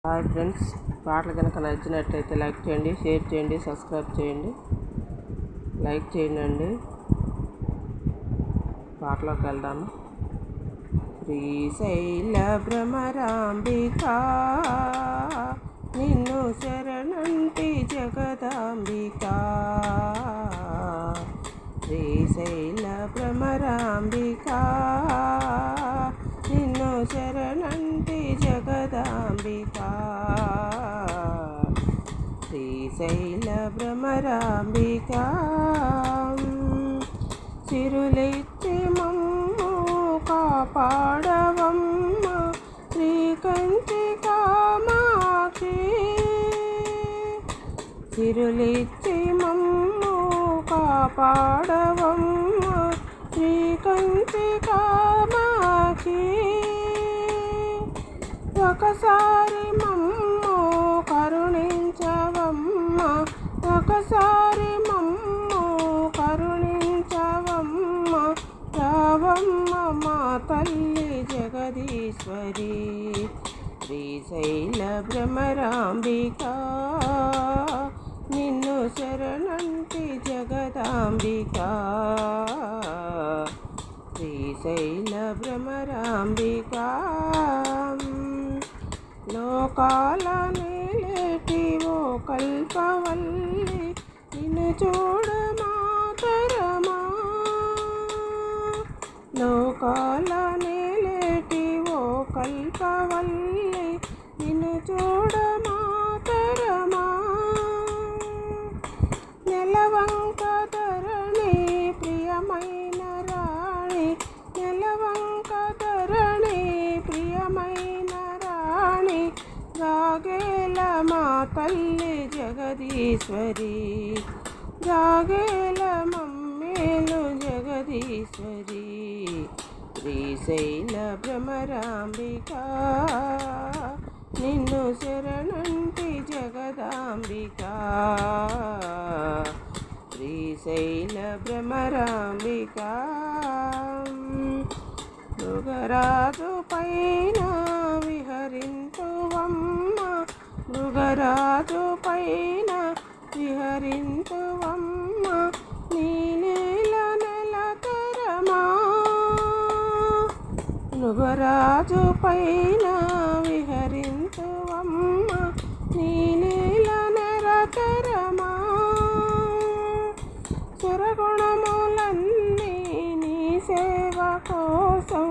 Hi friends, పాటలు కనుక నచ్చినట్లయితే లైక్ చేయండి, షేర్ చేయండి, సబ్స్క్రైబ్ చేయండి. లైక్ చేయండి. పాటలోకి వెళ్దాము. శ్రీశైల భ్రమరాంబిక నిన్ను శరణంటి జగదాంబిక. శ్రీశైల భ్రమరాంబిక నిన్ను శరణంటి జగదాంబిక. శ్రీశైల భ్రమరాంబిక సిరులిచ్చి మమ్ము కాపాడవమ్మ శ్రీకంచి కామాక్షి. సిరులిచ్చి మమ్ము కాపాడవమ్మ శ్రీకంచి కామాక్షి. ఒకసారి మమ్ము కరుణించవమ్మ, ఒకసారి మమ్ము కరుణించవమ్మ. రావమ్మ మా తల్లి జగదీశ్వరి. శ్రీశైల భ్రమరాంబిక నిన్ను శరణంటి జగదాంబిక. శ్రీశైల భ్రమరాంబిక లోకాల నేలేటి ఓ కల్పవల్లి నిన్ను చూడ మాతరమా. లోకాల నేలేటి ఓ కల్పవల్లి నిన్ను చూడ మాతరమా. నెలవంక ధరణి ప్రియమైన రాణి, నెలవంక ధరణి ప్రియమైన రాణి. రాగేల మా తల్లి జగదీశ్వరి, రాగేల మమ్మేలు జగదీశ్వరి. శ్రీశైల భ్రమరాంబిక నిన్ను శరణంటి జగదాంబిక. శ్రీశైల భ్రమరాంబిక మృగరాజు పైన విహరింతువమ్మ, మృగరాజు పైన విహరింతువమ్మ. నీ నీల నెలతరమా, మృగరాజు పైన విహరింతువమ్మ. నీ నీల నెలతరమా. సురగుణములన్నీ నీ సేవ కోసం,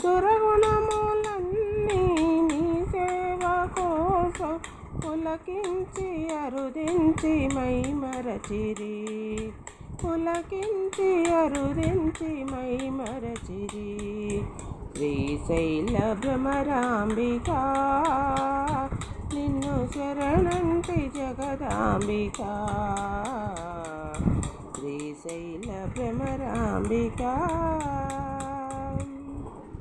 సురగుణములన్నీ నీ సేవ కోసం. పులకించి అరుదించి మై మరచిరి, పులకించి అరుదించి మై మరచిరి. శ్రీశైల భ్రమరాంబిక నిన్ను శరణంటి జగదాంబిక. శ్రీశైల భ్రమరాంబిక.